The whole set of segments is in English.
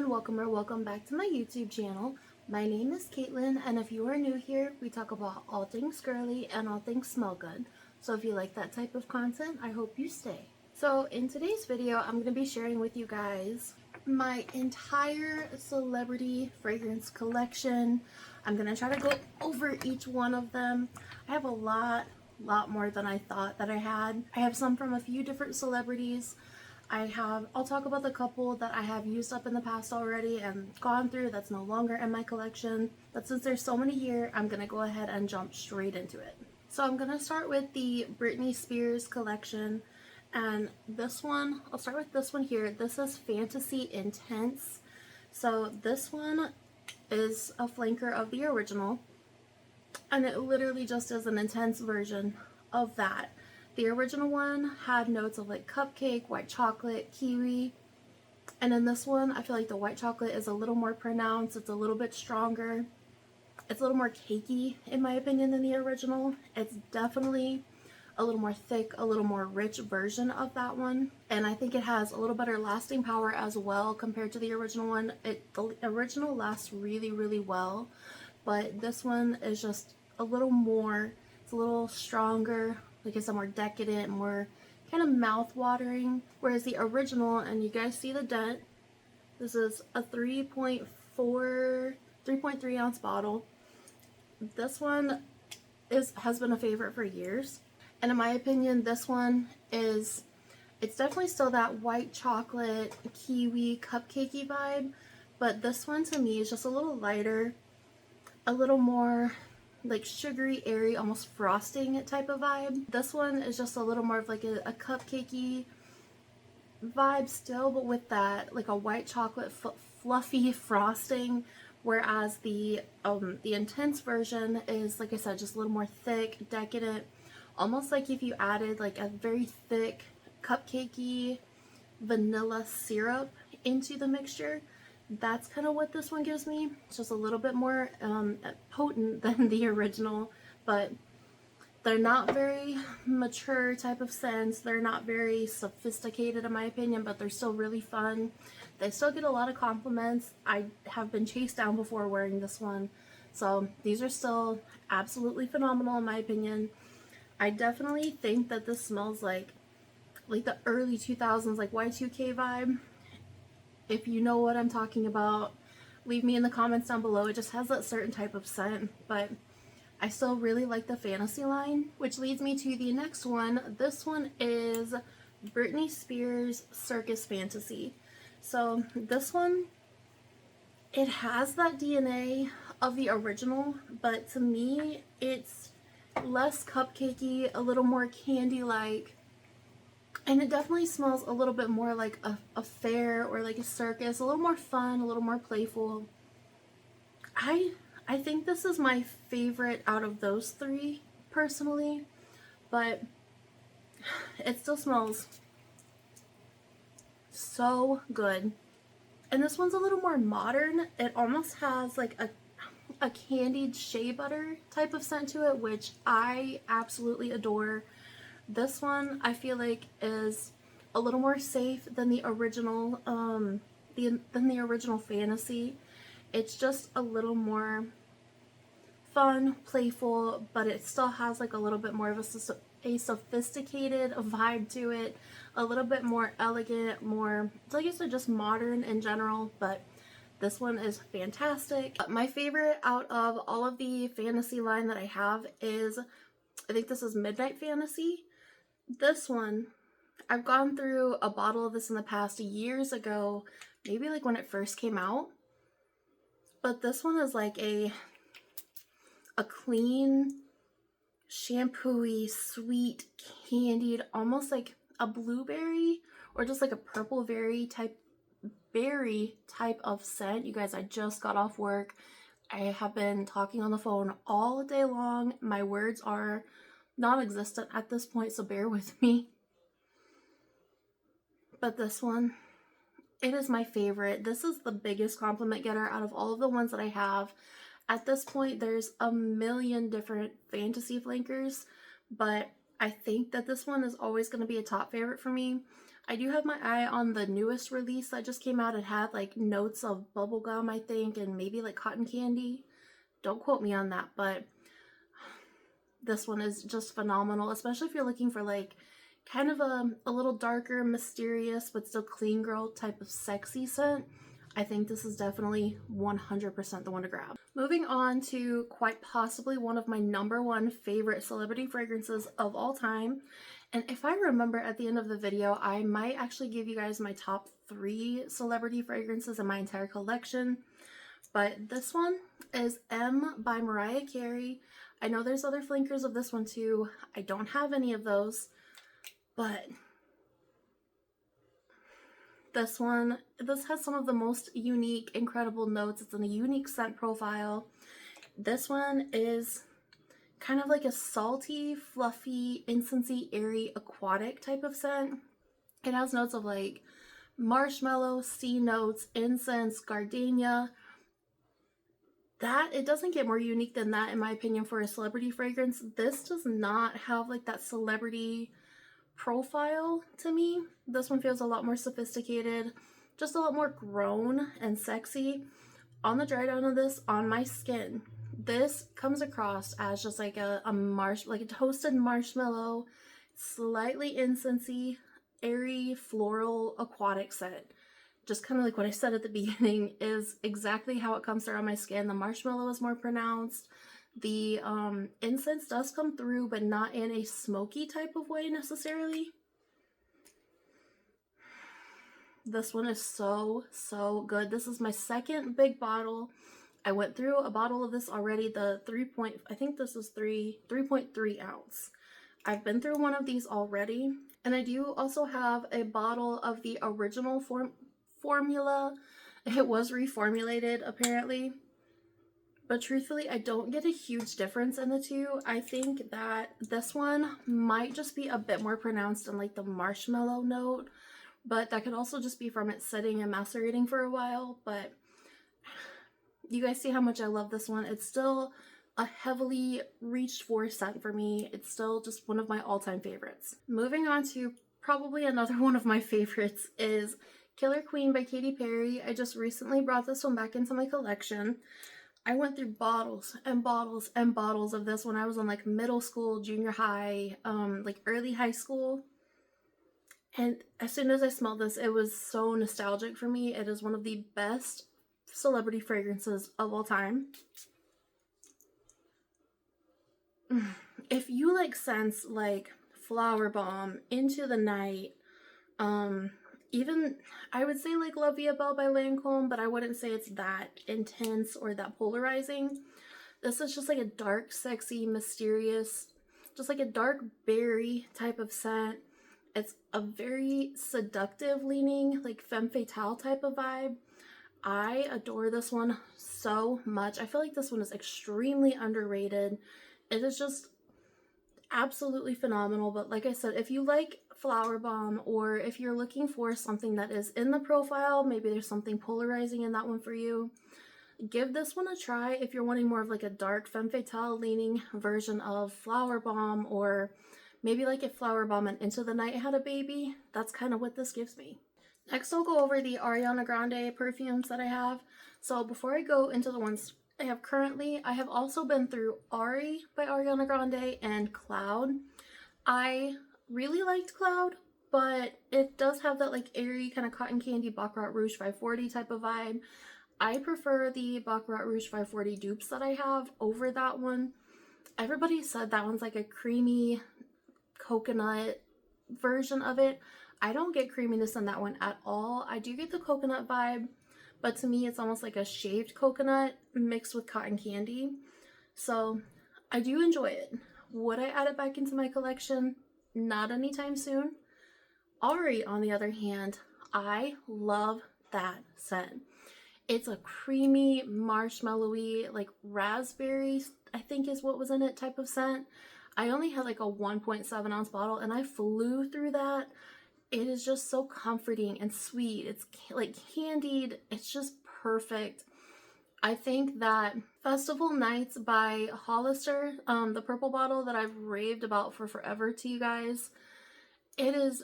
everyone, welcome back to my YouTube channel. My name is Caitlin, and if you are new here, we talk about all things girly and all things smell good. So if you like that type of content, I hope you stay. So in today's video, I'm going to be sharing with you guys my entire celebrity fragrance collection. I'm going to try to go over each one of them. I have a lot more than I thought that I had. I have some from a few different celebrities. I'll talk about the couple that I have used up in the past already and gone through that's no longer in my collection. But since there's so many here, I'm going to go ahead and jump straight into it. So I'm going to start with the Britney Spears collection. And this one, I'll start with this one here. This is Fantasy Intense. So this one is a flanker of the original. And it literally just is an intense version of that. The original one had notes of like cupcake, white chocolate, kiwi. And in this one, I feel like the white chocolate is a little more pronounced. It's a little bit stronger. It's a little more cakey, in my opinion, than the original. It's definitely a little more thick, a little more rich version of that one. And I think it has a little better lasting power as well compared to the original one. The original lasts really, really well. But this one is just a little more, it's a little stronger. Like I said, more decadent, more kind of mouth-watering. Whereas the original, and you guys see the dent, this is a 3.3 ounce bottle. This one has been a favorite for years. And in my opinion, this one it's definitely still that white chocolate, kiwi, cupcakey vibe. But this one to me is just a little lighter, a little more like sugary, airy, almost frosting type of vibe. This one is just a little more of like a cupcakey vibe still, but with that like a white chocolate fluffy frosting, whereas the intense version is, like I said, just a little more thick, decadent, almost like if you added like a very thick cupcakey vanilla syrup into the mixture. That's kind of what this one gives me. It's just a little bit more potent than the original, but they're not very mature type of scents. They're not very sophisticated in my opinion, but they're still really fun. They still get a lot of compliments. I have been chased down before wearing this one. So these are still absolutely phenomenal in my opinion. I definitely think that this smells like the early 2000s, like Y2K vibe. If you know what I'm talking about, leave me in the comments down below. It just has that certain type of scent, but I still really like the Fantasy line, which leads me to the next one. This one is Britney Spears Circus Fantasy. So this one, it has that DNA of the original, but to me, it's less cupcakey, a little more candy-like. And it definitely smells a little bit more like a fair or like a circus, a little more fun, a little more playful. I think this is my favorite out of those three, personally, but it still smells so good. And this one's a little more modern. It almost has like a candied shea butter type of scent to it, which I absolutely adore. This one I feel like is a little more safe than the original original Fantasy. It's just a little more fun, playful, but it still has like a little bit more of a sophisticated vibe to it, a little bit more elegant, more, like I said, just modern in general. But this one is fantastic. My favorite out of all of the Fantasy line that I have is, I think this is Midnight Fantasy. This one, I've gone through a bottle of this in the past years ago, maybe like when it first came out. But this one is like a clean, shampoo-y, sweet, candied, almost like a blueberry or just like a purple berry type of scent. You guys, I just got off work. I have been talking on the phone all day long. My words are non-existent at this point, so bear with me. But this one, it is my favorite. This is the biggest compliment getter out of all of the ones that I have. At this point, there's a million different Fantasy flankers, but I think that this one is always going to be a top favorite for me. I do have my eye on the newest release that just came out. It had like notes of bubblegum, I think, and maybe like cotton candy. Don't quote me on that, but this one is just phenomenal, especially if you're looking for like kind of a little darker, mysterious, but still clean girl type of sexy scent. I think this is definitely 100% the one to grab. Moving on to quite possibly one of my #1 favorite celebrity fragrances of all time. And if I remember at the end of the video, I might actually give you guys my top 3 celebrity fragrances in my entire collection. But this one is M by Mariah Carey. I know there's other flankers of this one too. I don't have any of those, but this has some of the most unique, incredible notes. It's in a unique scent profile. This one is kind of like a salty, fluffy, incensey, airy, aquatic type of scent. It has notes of like marshmallow, sea notes, incense, gardenia. It doesn't get more unique than that, in my opinion, for a celebrity fragrance. This does not have like that celebrity profile to me. This one feels a lot more sophisticated, just a lot more grown and sexy. On the dry down of this on my skin, this comes across as just like a toasted marshmallow, slightly incensey, airy, floral, aquatic scent. Just kind of like what I said at the beginning is exactly how it comes through on my skin. The marshmallow is more pronounced. The incense does come through, but not in a smoky type of way necessarily. This one is so, so good. This is my second big bottle. I went through a bottle of this already, the 3.3 ounce. I've been through one of these already, and I do also have a bottle of the original formula. It was reformulated apparently, but truthfully I don't get a huge difference in the two. I think that this one might just be a bit more pronounced in like the marshmallow note, but that could also just be from it sitting and macerating for a while. But you guys see how much I love this one. It's still a heavily reached for scent for me. It's still just one of my all-time favorites. Moving on to probably another one of my favorites is Killer Queen by Katy Perry. I just recently brought this one back into my collection. I went through bottles and bottles and bottles of this when I was in like middle school, junior high, like early high school. And as soon as I smelled this, it was so nostalgic for me. It is one of the best celebrity fragrances of all time. If you like scents like Flower Bomb, Into the Night, even I would say like La Vie Belle by Lancôme, but I wouldn't say it's that intense or that polarizing. This is just like a dark, sexy, mysterious, just like a dark berry type of scent. It's a very seductive leaning, like femme fatale type of vibe. I adore this one so much. I feel like this one is extremely underrated. It is just absolutely phenomenal. But like I said, if you like Flower Bomb, or if you're looking for something that is in the profile, maybe there's something polarizing in that one for you, give this one a try. If you're wanting more of like a dark femme fatale leaning version of Flower Bomb, or maybe like if Flower Bomb and Into the Night had a baby, that's kind of what this gives me. Next, I'll go over the Ariana Grande perfumes that I have. So before I go into the ones I have currently, I have also been through Ari by Ariana Grande and Cloud. I really liked Cloud, but it does have that like airy kind of cotton candy Baccarat Rouge 540 type of vibe. I prefer the Baccarat Rouge 540 dupes that I have over that one. Everybody said that one's like a creamy coconut version of it. I don't get creaminess in that one at all. I do get the coconut vibe, but to me it's almost like a shaved coconut mixed with cotton candy. So I do enjoy it. Would I add it back into my collection? Not anytime soon. Ari, on the other hand, I love that scent. It's a creamy, marshmallowy, like raspberry, I think is what was in it, type of scent. I only had like a 1.7 ounce bottle and I flew through that. It is just so comforting and sweet. It's like candied. It's just perfect. I think that Festival Nights by Hollister, the purple bottle that I've raved about for forever to you guys, it is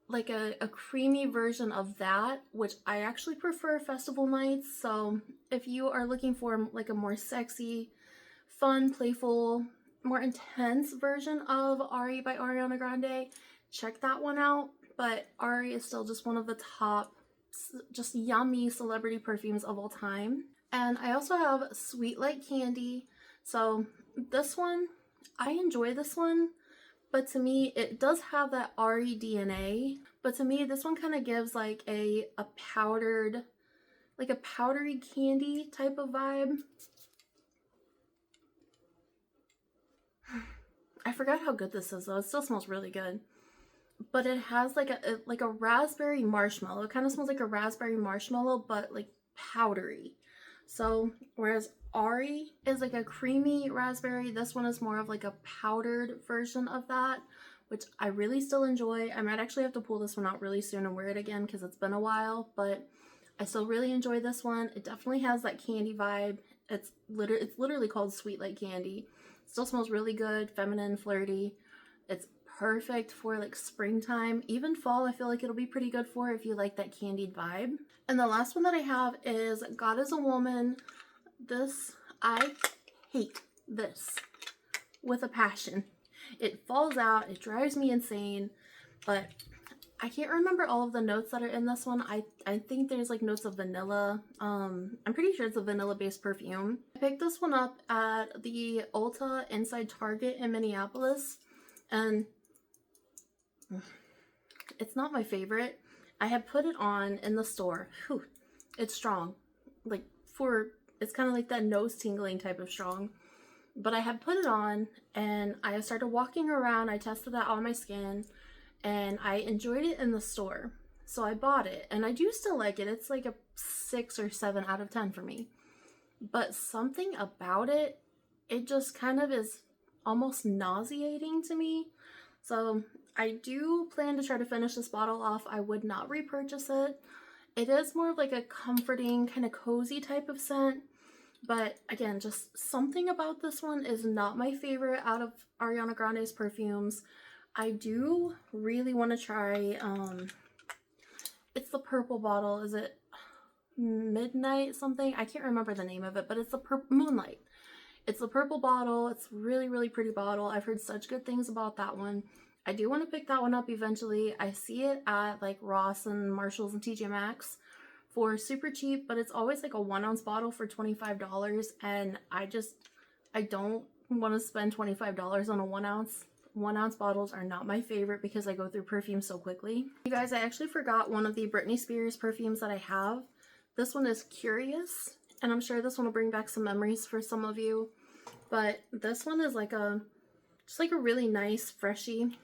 like a creamy version of that, which I actually prefer festival nights. So if you are looking for like a more sexy, fun, playful, more intense version of Ari by Ariana Grande, check that one out. But Ari is still just one of the top, just yummy celebrity perfumes of all time. And I also have Sweet Like Candy. So this one, I enjoy this one, but to me, it does have that Ari DNA. But to me, this one kind of gives like a powdered, like a powdery candy type of vibe. I forgot how good this is though. It still smells really good. But it has like a raspberry marshmallow. It kind of smells like a raspberry marshmallow, but like powdery. So whereas Ari is like a creamy raspberry, this one is more of like a powdered version of that, which I really still enjoy. I might actually have to pull this one out really soon and wear it again because it's been a while, but I still really enjoy this one. It definitely has that candy vibe. It's literally called Sweet Like Candy. It still smells really good, feminine, flirty. It's perfect for like springtime, even fall. I feel like it'll be pretty good for if you like that candied vibe. And the last one that I have is God Is a Woman. This, I hate this with a passion. It falls out, it drives me insane, but I can't remember all of the notes that are in this one. I think there's like notes of vanilla. I'm pretty sure it's a vanilla based perfume. I picked this one up at the Ulta inside Target in Minneapolis, and it's not my favorite. I had put it on in the store. Whew, it's strong. Like it's kind of like that nose tingling type of strong. But I had put it on and I started walking around. I tested that on my skin and I enjoyed it in the store. So I bought it and I do still like it. It's like a 6 or 7 out of 10 for me. But something about it, it just kind of is almost nauseating to me. So I do plan to try to finish this bottle off. I would not repurchase it. It is more of like a comforting, kind of cozy type of scent. But again, just something about this one is not my favorite out of Ariana Grande's perfumes. I do really want to try, it's the purple bottle. Is it Midnight something? I can't remember the name of it, but it's the Moonlight. It's the purple bottle. It's really, really pretty bottle. I've heard such good things about that one. I do want to pick that one up eventually. I see it at like Ross and Marshalls and TJ Maxx for super cheap, but it's always like a 1 ounce bottle for $25, and I don't want to spend $25 on a 1 ounce. 1 ounce bottles are not my favorite because I go through perfume so quickly. You guys, I actually forgot one of the Britney Spears perfumes that I have. This one is Curious, and I'm sure this one will bring back some memories for some of you. But this one is like just like a really nice, freshy.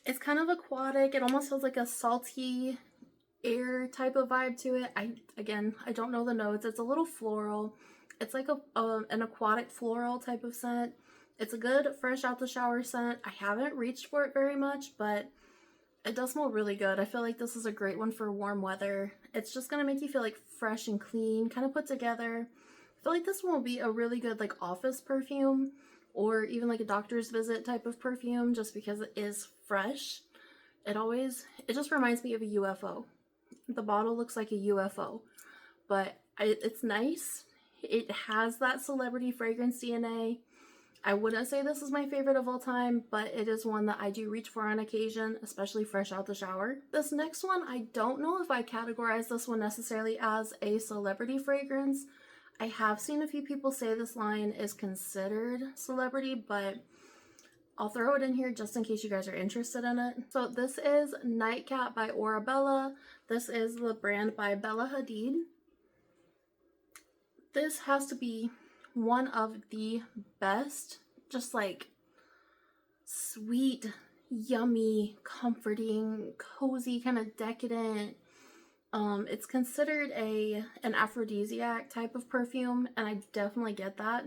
It's kind of aquatic. It almost has like a salty air type of vibe to it. I don't know the notes. It's a little floral. It's like an aquatic floral type of scent. It's a good fresh out the shower scent. I haven't reached for it very much, but it does smell really good. I feel like this is a great one for warm weather. It's just gonna make you feel like fresh and clean, kind of put together. I feel like this one will be a really good like office perfume or even like a doctor's visit type of perfume just because it is fresh. It just reminds me of a UFO. The bottle looks like a UFO, but it's nice. It has that celebrity fragrance DNA. I wouldn't say this is my favorite of all time, but it is one that I do reach for on occasion, especially fresh out the shower. This next one, I don't know if I categorize this one necessarily as a celebrity fragrance. I have seen a few people say this line is considered celebrity, but I'll throw it in here just in case you guys are interested in it. So this is Nightcap by Orabella. This is the brand by Bella Hadid. This has to be one of the best, just like sweet, yummy, comforting, cozy, kind of decadent. It's considered an aphrodisiac type of perfume, and I definitely get that.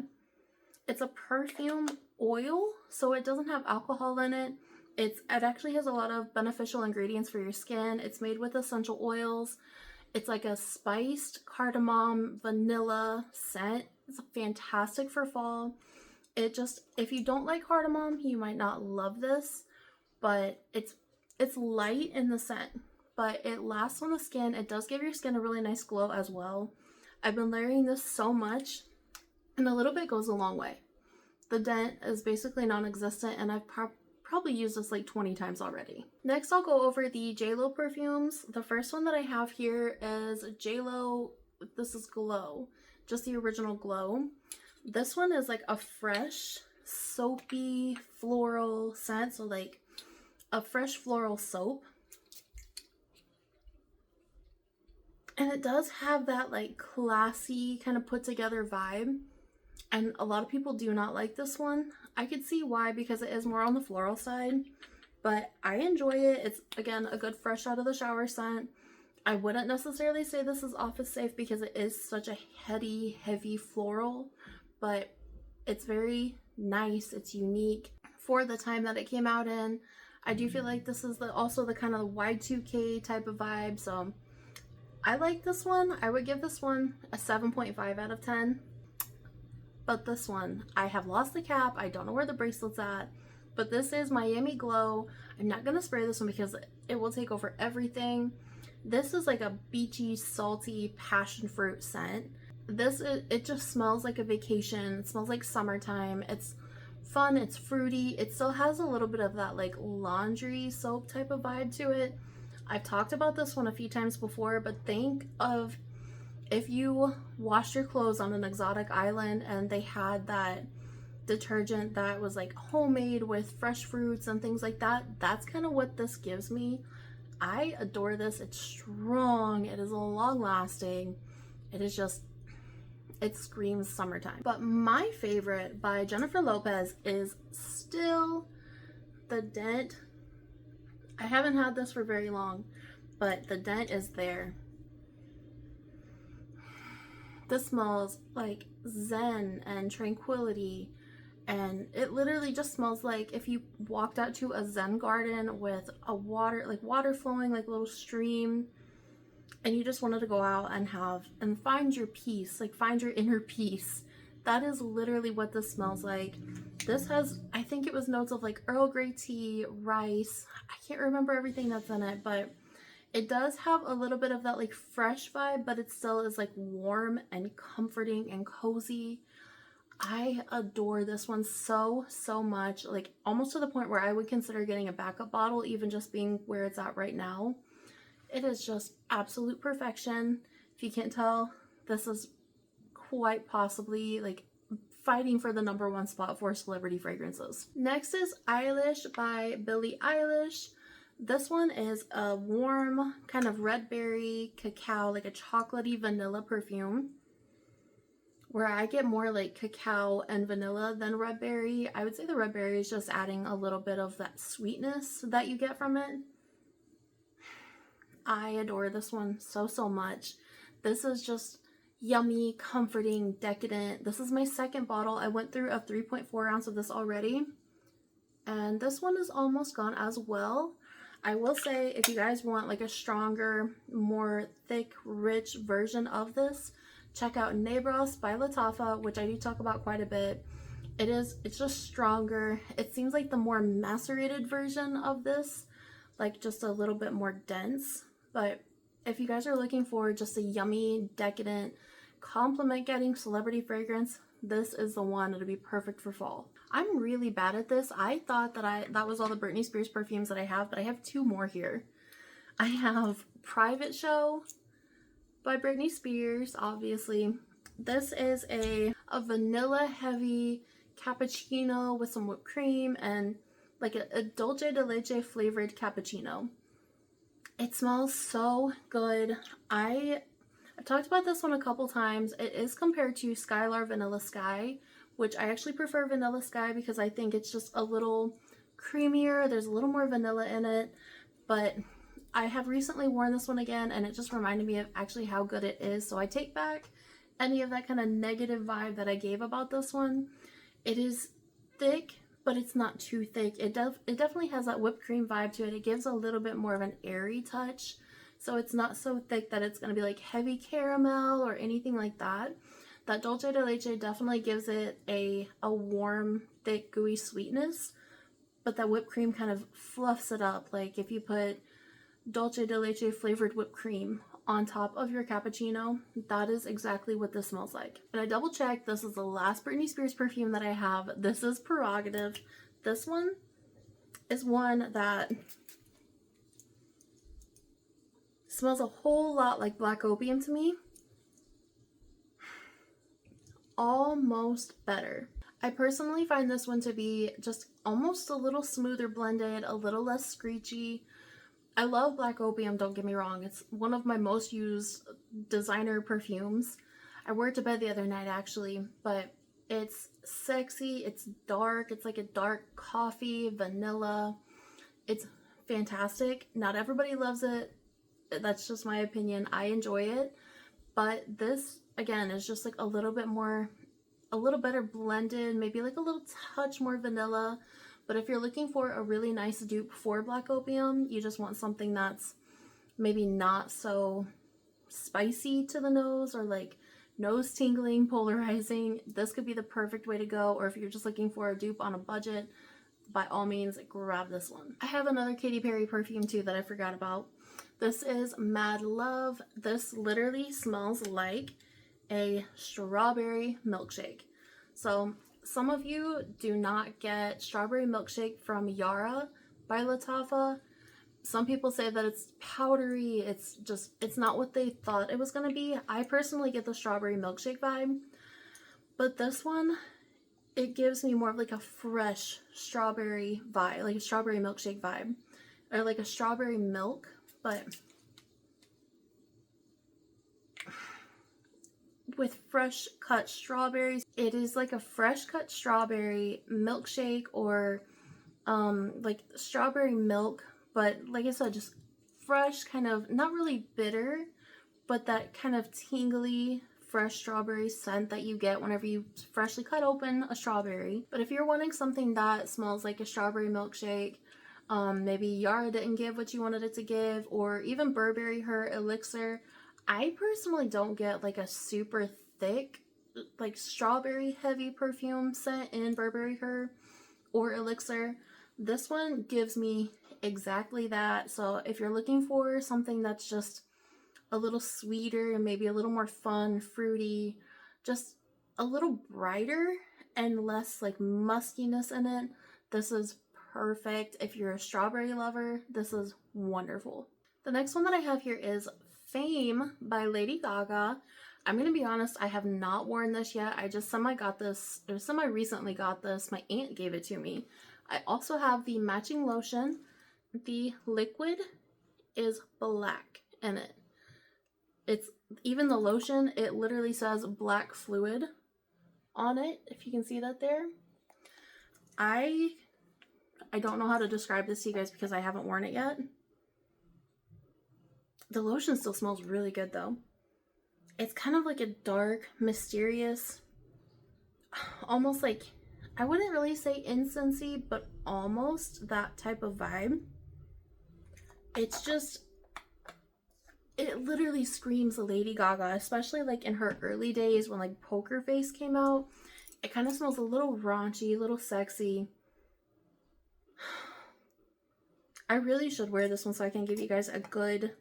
It's a perfume oil, so it doesn't have alcohol in it. It actually has a lot of beneficial ingredients for your skin. It's made with essential oils. It's like a spiced cardamom vanilla scent. It's fantastic for fall. It just, if you don't like cardamom, you might not love this, but it's light in the scent, but it lasts on the skin. It does give your skin a really nice glow as well. I've been layering this so much, and a little bit goes a long way. The dent is basically non-existent, and I've probably used this like 20 times already. Next, I'll go over the JLo perfumes. The first one that I have here is JLo, this is Glow, just the original Glow. This one is like a fresh, soapy, floral scent, so like a fresh floral soap. And it does have that like classy kind of put together vibe. And a lot of people do not like this one. I could see why, because it is more on the floral side, but I enjoy it. It's, again, a good fresh out of the shower scent. I wouldn't necessarily say this is office safe because it is such a heavy floral, but it's very nice. It's unique for the time that it came out in. I do feel like this is also the kind of Y2K type of vibe, so I like this one. I would give this one a 7.5 out of 10. But this one, I have lost the cap. I don't know where the bracelet's at, but this is Miami Glow. I'm not gonna spray this one because it will take over everything. This is like a beachy, salty passion fruit scent. It just smells like a vacation. It smells like summertime. It's fun, it's fruity. It still has a little bit of that like laundry soap type of vibe to it. I've talked about this one a few times before, but think of if you washed your clothes on an exotic island and they had that detergent that was like homemade with fresh fruits and things like that. That's kind of what this gives me. I adore this. It's strong. It is long lasting. It is just, it screams summertime. But my favorite by Jennifer Lopez is still the Dent. I haven't had this for very long, but the Dent is there. This smells like zen and tranquility, and it literally just smells like if you walked out to a zen garden with a water flowing like a little stream, and you just wanted to go out and find your peace, like find your inner peace. That is literally what this smells like. This has, I think it was notes of like Earl Grey tea, rice. I can't remember everything that's in it, but it does have a little bit of that like fresh vibe, but it still is like warm and comforting and cozy. I adore this one so much, like almost to the point where I would consider getting a backup bottle, even just being where it's at right now. It is just absolute perfection. If you can't tell, this is quite possibly like fighting for the #1 spot for celebrity fragrances. Next is Eilish by Billie Eilish. This one is a warm kind of red berry cacao, like a chocolatey vanilla perfume, where I get more like cacao and vanilla than red berry. I would say the red berry is just adding a little bit of that sweetness that you get from it. I adore this one so much. This is just yummy, comforting, decadent. This is my second bottle. I went through a 3.4 ounce of this already, and this one is almost gone as well. I will say, if you guys want like a stronger, more thick, rich version of this, check out Nebros by Lattafa, which I do talk about quite a bit. It's just stronger. It seems like the more macerated version of this, like just a little bit more dense. But if you guys are looking for just a yummy, decadent, compliment getting celebrity fragrance, this is the one. It'll be perfect for fall. I'm really bad at this. I thought that was all the Britney Spears perfumes that I have, but I have two more here. I have Private Show by Britney Spears, obviously. This is a vanilla heavy cappuccino with some whipped cream and like a dulce de leche flavored cappuccino. It smells so good. I've talked about this one a couple times. It is compared to Skylar Vanilla Sky, which I actually prefer Vanilla Sky because I think it's just a little creamier. There's a little more vanilla in it, but I have recently worn this one again and it just reminded me of actually how good it is. So I take back any of that kind of negative vibe that I gave about this one. It is thick, but it's not too thick. It definitely has that whipped cream vibe to it. It gives a little bit more of an airy touch. So it's not so thick that it's going to be like heavy caramel or anything like that. That dulce de leche definitely gives it a warm, thick, gooey sweetness, but that whipped cream kind of fluffs it up. Like if you put dulce de leche flavored whipped cream on top of your cappuccino, that is exactly what this smells like. And I double checked, this is the last Britney Spears perfume that I have. This is Prerogative. This one is one that smells a whole lot like Black Opium to me. Almost better. I personally find this one to be just almost a little smoother blended, a little less screechy. I love Black Opium, don't get me wrong. It's one of my most used designer perfumes. I wore it to bed the other night actually, but it's sexy, it's dark, it's like a dark coffee, vanilla. It's fantastic. Not everybody loves it. That's just my opinion. I enjoy it. But this, again, is just like a little bit more, a little better blended, maybe like a little touch more vanilla. But if you're looking for a really nice dupe for Black Opium, you just want something that's maybe not so spicy to the nose or like nose tingling, polarizing, this could be the perfect way to go. Or if you're just looking for a dupe on a budget, by all means, grab this one. I have another Katy Perry perfume too that I forgot about. This is Mad Love. This literally smells like a strawberry milkshake. So some of you do not get strawberry milkshake from Yara by Lattafa. Some people say that it's powdery. It's not what they thought it was going to be. I personally get the strawberry milkshake vibe, but this one, it gives me more of like a fresh strawberry vibe, like a strawberry milkshake vibe, or like a strawberry milk, but with fresh cut strawberries. It is like a fresh cut strawberry milkshake, or like strawberry milk, but like I said, just fresh, kind of not really bitter, but that kind of tingly fresh strawberry scent that you get whenever you freshly cut open a strawberry. But if you're wanting something that smells like a strawberry milkshake, maybe Yara didn't give what you wanted it to give, or even Burberry her elixir. I personally don't get like a super thick, like strawberry heavy perfume scent in Burberry her or elixir. This one gives me exactly that. So if you're looking for something that's just a little sweeter and maybe a little more fun, fruity, just a little brighter and less like muskiness in it, this is perfect. If you're a strawberry lover, this is wonderful. The next one that I have here is Fame by Lady Gaga. I'm gonna be honest, I have not worn this yet. I just got this, or semi-recently got this. My aunt gave it to me. I also have the matching lotion. The liquid is black in it. It's even the lotion, it literally says black fluid on it, if you can see that there. I don't know how to describe this to you guys because I haven't worn it yet. The lotion still smells really good though. It's kind of like a dark, mysterious, almost like, I wouldn't really say incensey, but almost that type of vibe. It's just, it literally screams Lady Gaga, especially like in her early days when like Poker Face came out. It kind of smells a little raunchy, a little sexy. I really should wear this one so I can give you guys a good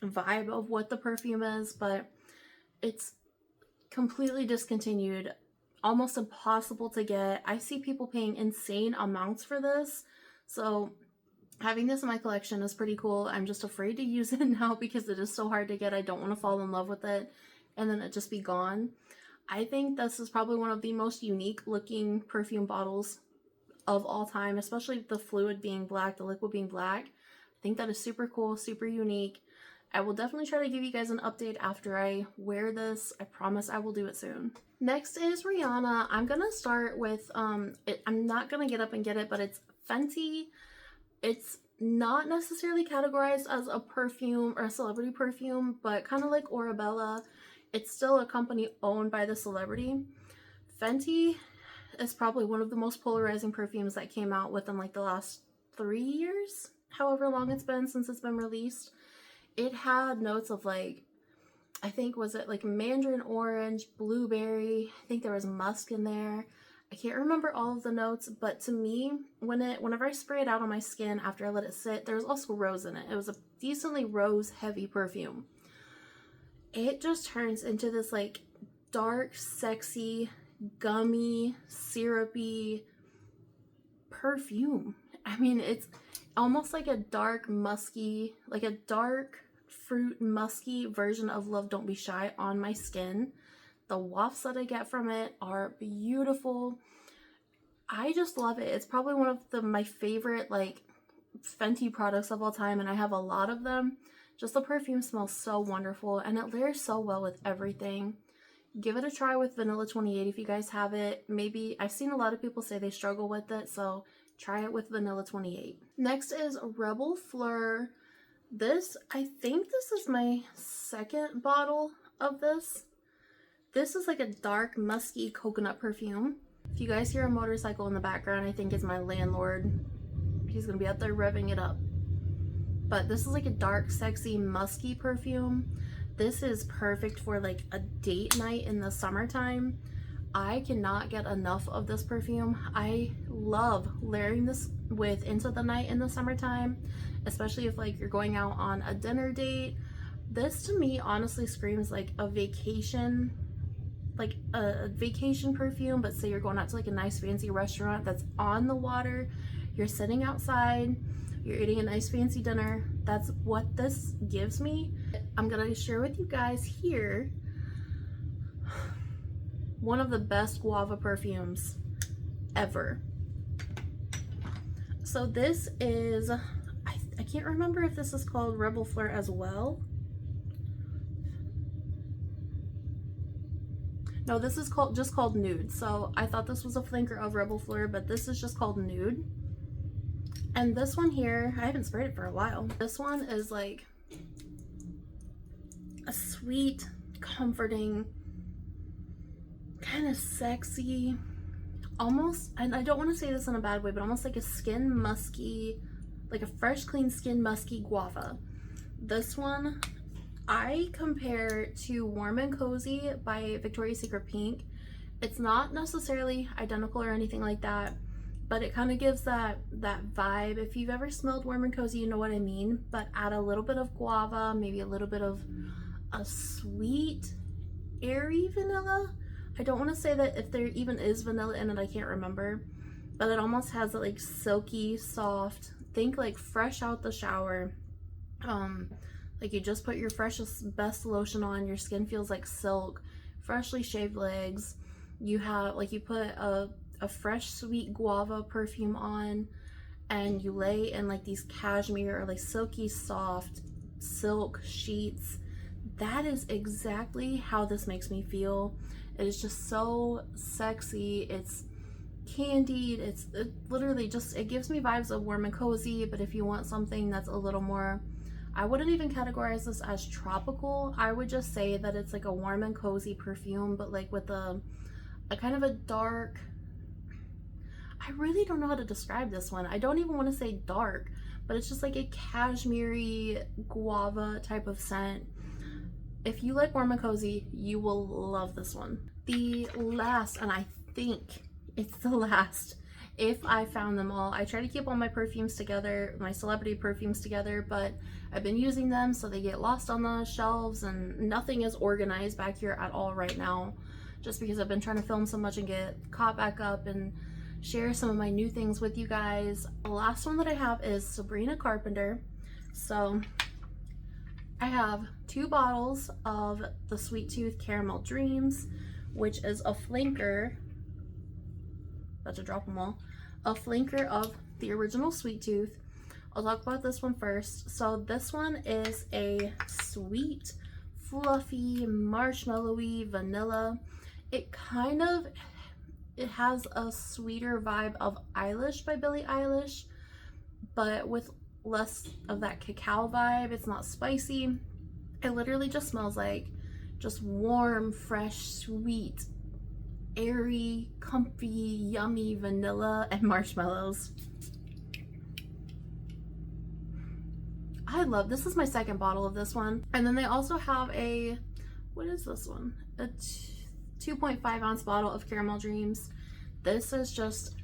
vibe of what the perfume is, but it's completely discontinued, almost impossible to get. I see people paying insane amounts for this, so having this in my collection is pretty cool. I'm just afraid to use it now because it is so hard to get. I don't want to fall in love with it and then it just be gone. I think this is probably one of the most unique looking perfume bottles of all time, especially the fluid being black, the liquid being black. I think that is super cool, super unique. I will definitely try to give you guys an update after I wear this. I promise I will do it soon. Next is Rihanna. I'm gonna start with, I'm not gonna get up and get it, but it's Fenty. It's not necessarily categorized as a perfume or a celebrity perfume, but kind of like Orabella, it's still a company owned by the celebrity. Fenty is probably one of the most polarizing perfumes that came out within like the last 3 years, however long it's been since it's been released. It had notes of like I think, was it like mandarin orange, blueberry? I think there was musk in there. I can't remember all of the notes, but to me, whenever I spray it out on my skin after I let it sit, there was also rose in it. It was a decently rose heavy perfume. It just turns into this like dark, sexy, gummy, syrupy perfume. I mean, it's almost like a dark, musky, like a dark fruit musky version of Love Don't Be Shy on my skin. The wafts that I get from it are beautiful. I just love it. It's probably one of my favorite like Fenty products of all time, and I have a lot of them. Just the perfume smells so wonderful, and it layers so well with everything. Give it a try with Vanilla 28 if you guys have it. Maybe, I've seen a lot of people say they struggle with it, so try it with Vanilla 28. Next is Rebel Fleur. This, I think this is my second bottle of this. This is like a dark, musky coconut perfume. If you guys hear a motorcycle in the background, I think it's my landlord. He's gonna be out there revving it up. But this is like a dark, sexy, musky perfume. This is perfect for like a date night in the summertime. I cannot get enough of this perfume. I love layering this with Into the Night in the summertime, especially if like you're going out on a dinner date. This to me honestly screams like a vacation, like a vacation perfume, but say you're going out to like a nice fancy restaurant that's on the water, you're sitting outside, you're eating a nice fancy dinner. That's what this gives me. I'm gonna share with you guys here one of the best guava perfumes ever. So this is, I can't remember if this is called Rebel Fleur as well. No, this is just called Nude. So I thought this was a flanker of Rebel Fleur, but this is just called Nude. And this one here, I haven't sprayed it for a while. This one is like a sweet, comforting, kind of sexy, almost, and I don't want to say this in a bad way, but almost like a skin musky, like a fresh, clean skin musky guava. This one, I compare to Warm and Cozy by Victoria's Secret Pink. It's not necessarily identical or anything like that, but it kind of gives that vibe. If you've ever smelled Warm and Cozy, you know what I mean. But add a little bit of guava, maybe a little bit of a sweet, airy vanilla. I don't want to say that if there even is vanilla in it, I can't remember. But it almost has that like silky, soft, think like fresh out the shower. Like you just put your freshest, best lotion on, your skin feels like silk, freshly shaved legs. You have, like you put a fresh sweet guava perfume on, and you lay in like these cashmere or like silky soft silk sheets. That is exactly how this makes me feel. It is just so sexy. It's candied. It literally just, it gives me vibes of Warm and Cozy, but if you want something that's a little more, I wouldn't even categorize this as tropical. I would just say that it's like a Warm and Cozy perfume, but like with a kind of a dark, I really don't know how to describe this one. I don't even want to say dark, but it's just like a cashmere guava type of scent. If you like Warm and Cozy, you will love this one. The last, and I think it's the last, if I found them all. I try to keep all my perfumes together, my celebrity perfumes together, but I've been using them so they get lost on the shelves and nothing is organized back here at all right now, just because I've been trying to film so much and get caught back up and share some of my new things with you guys. The last one that I have is Sabrina Carpenter. So I have 2 bottles of the Sweet Tooth Caramel Dreams, which is a flanker, about to drop them all, a flanker of the original Sweet Tooth. I'll talk about this one first. So this one is a sweet, fluffy, marshmallowy vanilla. It has a sweeter vibe of Eilish by Billie Eilish, but with less of that cacao vibe. It's not spicy. It literally just smells like just warm, fresh, sweet, airy, comfy, yummy vanilla and marshmallows. I love this. Is my second bottle of this one. And then they also have a what is this one? A 2.5 ounce bottle of Caramel Dreams. This is just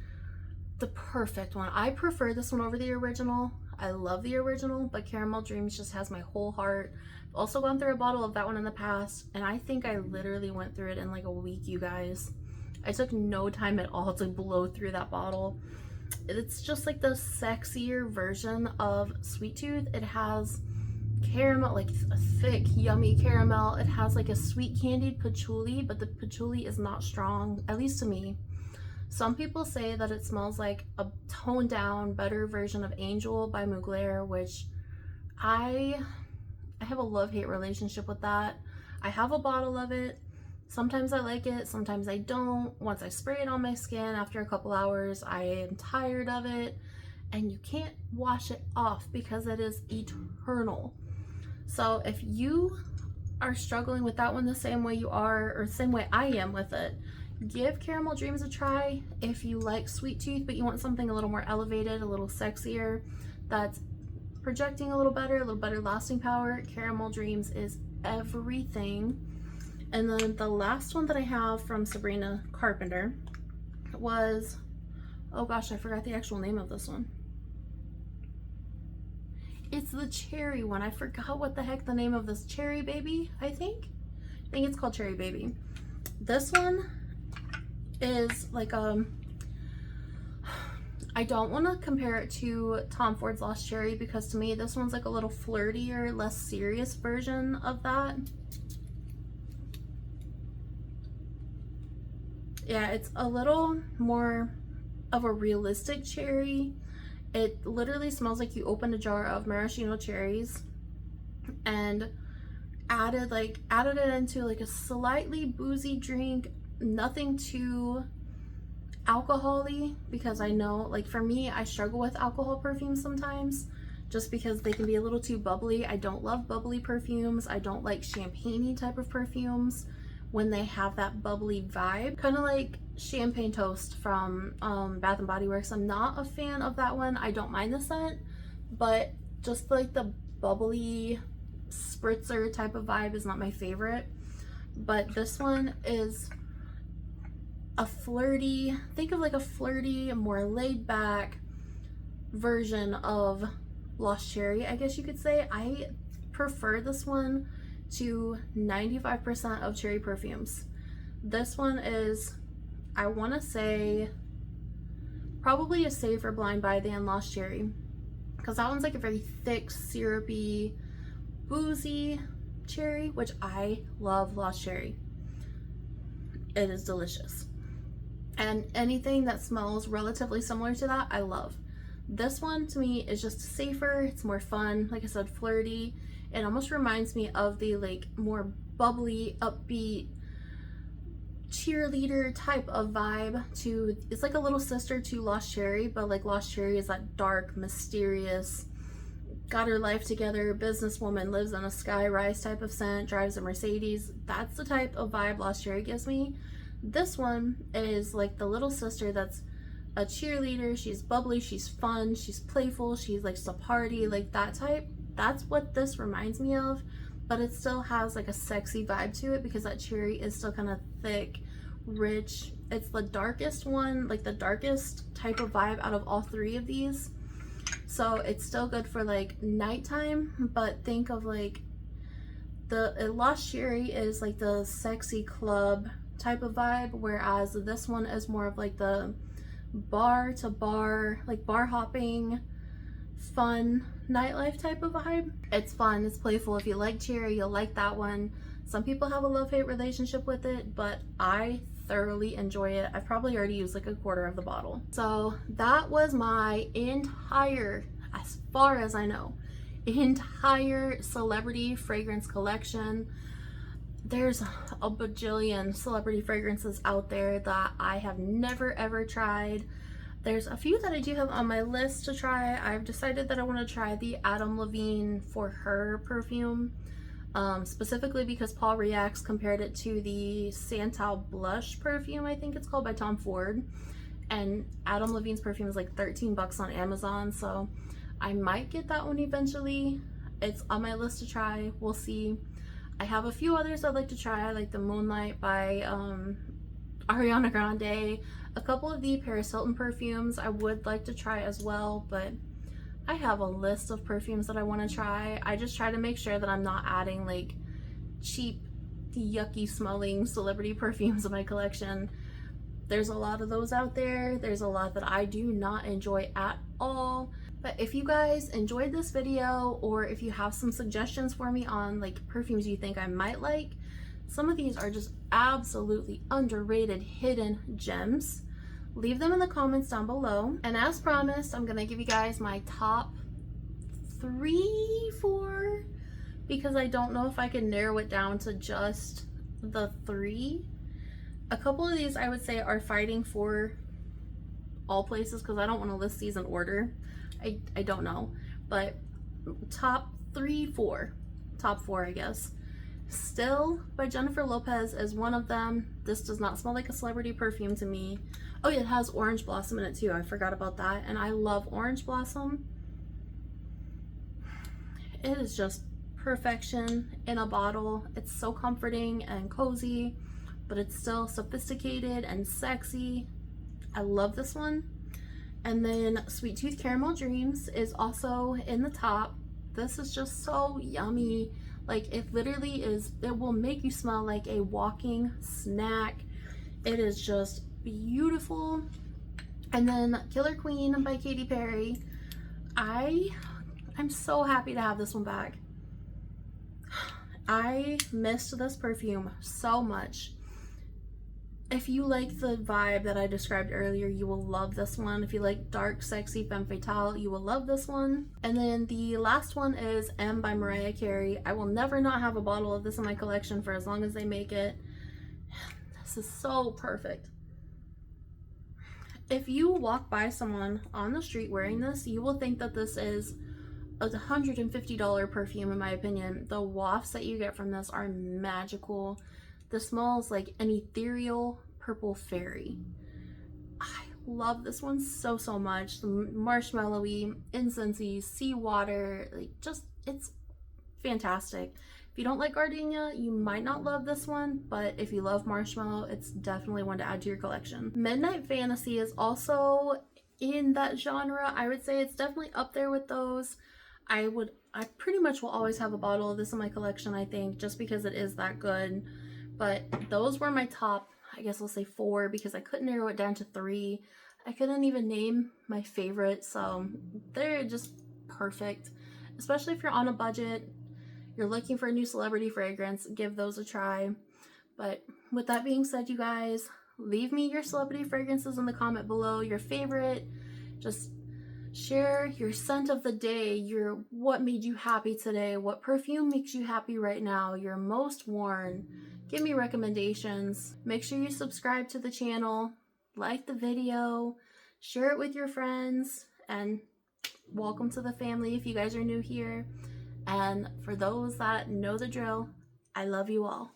the perfect one. I prefer this one over the original. I love the original, but Caramel Dreams just has my whole heart. I've also gone through a bottle of that one in the past, and I think I literally went through it in like a week, you guys. I took no time at all to blow through that bottle. It's just like the sexier version of Sweet Tooth. It has caramel, like a thick, yummy caramel. It has like a sweet candied patchouli, but the patchouli is not strong, at least to me. Some people say that it smells like a toned down, better version of Angel by Mugler, which I have a love-hate relationship with that. I have a bottle of it. Sometimes I like it, sometimes I don't. Once I spray it on my skin, after a couple hours, I am tired of it. And you can't wash it off because it is eternal. So if you are struggling with that one the same way you are, or the same way I am with it, give Caramel Dreams a try. If you like Sweet Tooth, but you want something a little more elevated, a little sexier, that's projecting a little better lasting power, Caramel Dreams is everything. And then the last one that I have from Sabrina Carpenter was, oh gosh, I forgot the actual name of this one. It's the cherry one. I forgot what the heck the name of this, Cherry Baby, I think it's called Cherry Baby. This one is like I don't want to compare it to Tom Ford's Lost Cherry, because to me this one's like a little flirtier, less serious version of that. Yeah, it's a little more of a realistic cherry. It literally smells like you opened a jar of maraschino cherries and added it into like a slightly boozy drink. Nothing too alcohol-y, because I know, like, for me, I struggle with alcohol perfumes sometimes just because they can be a little too bubbly. I don't love bubbly perfumes. I don't like champagne-y type of perfumes when they have that bubbly vibe, kind of like Champagne Toast from Bath and Body Works. I'm not a fan of that one. I don't mind the scent, but just like the bubbly spritzer type of vibe is not my favorite. But this one is a flirty, think of like a flirty, more laid back version of Lost Cherry, I guess you could say. I prefer this one to 95% of cherry perfumes. This one is, I want to say, probably a safer blind buy than Lost Cherry, because that one's like a very thick, syrupy, boozy cherry, which I love Lost Cherry. It is delicious. And anything that smells relatively similar to that, I love. This one to me is just safer, it's more fun, like I said, flirty. It almost reminds me of the like more bubbly, upbeat, cheerleader type of vibe to, it's like a little sister to Lost Cherry, but like Lost Cherry is that dark, mysterious, got her life together, businesswoman, lives on a skyrise type of scent, drives a Mercedes. That's the type of vibe Lost Cherry gives me. This one is like the little sister that's a cheerleader. She's bubbly, she's fun, she's playful, she likes to party, like that type. That's what this reminds me of, but it still has like a sexy vibe to it because that cherry is still kind of thick, rich. It's the darkest one, like the darkest type of vibe out of all three of these. So it's still good for like nighttime, but think of like the Lost Cherry is like the sexy club type of vibe, whereas this one is more of like the bar to bar, like bar hopping, fun nightlife type of vibe. It's fun, it's playful. If you like cherry, you'll like that one. Some people have a love-hate relationship with it, but I thoroughly enjoy it. I've probably already used like a quarter of the bottle. So that was my entire, as far as I know, entire celebrity fragrance collection. There's a bajillion celebrity fragrances out there that I have never ever tried. There's a few that I do have on my list to try. I've decided that I want to try the Adam Levine For Her perfume, specifically because Paul Reacts compared it to the Santal Blush perfume, I think it's called, by Tom Ford. And Adam Levine's perfume is like 13 bucks on Amazon, so I might get that one eventually. It's on my list to try. We'll see. I have a few others I'd like to try, like the Moonlight by Ariana Grande. A couple of the Paris Hilton perfumes I would like to try as well, but I have a list of perfumes that I want to try. I just try to make sure that I'm not adding like cheap, yucky smelling celebrity perfumes in my collection. There's a lot of those out there. There's a lot that I do not enjoy at all. But if you guys enjoyed this video, or if you have some suggestions for me on like perfumes you think I might like, some of these are just absolutely underrated hidden gems. Leave them in the comments down below. And as promised, I'm gonna give you guys my top 3, 4, because I don't know if I can narrow it down to just the 3. A couple of these I would say are fighting for all places because I don't want to list these in order. I don't know, but top 3, 4, top 4 I guess. Still by Jennifer Lopez is one of them. This does not smell like a celebrity perfume to me. Oh yeah, it has orange blossom in it too. I forgot about that, and I love orange blossom. It is just perfection in a bottle. It's so comforting and cozy, but it's still sophisticated and sexy. I love this one. And then Sweet Tooth Caramel Dreams is also in the top. This is just so yummy. Like, it literally is, it will make you smell like a walking snack. It is just beautiful. And then Killer Queen by Katy Perry. I'm so happy to have this one back. I missed this perfume so much. If you like the vibe that I described earlier, you will love this one. If you like dark, sexy femme fatale, you will love this one. And then the last one is M by Mariah Carey. I will never not have a bottle of this in my collection for as long as they make it. This is so perfect. If you walk by someone on the street wearing this, you will think that this is a $150 perfume in my opinion. The wafts that you get from this are magical. This smells like an ethereal purple fairy. I love this one so much. The marshmallowy, incensey, seawater, like just, it's fantastic. If you don't like gardenia, you might not love this one, but if you love marshmallow, it's definitely one to add to your collection. Midnight Fantasy is also in that genre. I would say it's definitely up there with those. I pretty much will always have a bottle of this in my collection, I think, just because it is that good. But those were my top, I guess I'll say 4, because I couldn't narrow it down to 3. I couldn't even name my favorite, so they're just perfect. Especially if you're on a budget, you're looking for a new celebrity fragrance, give those a try. But with that being said, you guys, leave me your celebrity fragrances in the comment below, your favorite. Just share your scent of the day, what made you happy today, what perfume makes you happy right now, your most worn. Give me recommendations. Make sure you subscribe to the channel, like the video, share it with your friends, and welcome to the family if you guys are new here. And for those that know the drill, I love you all.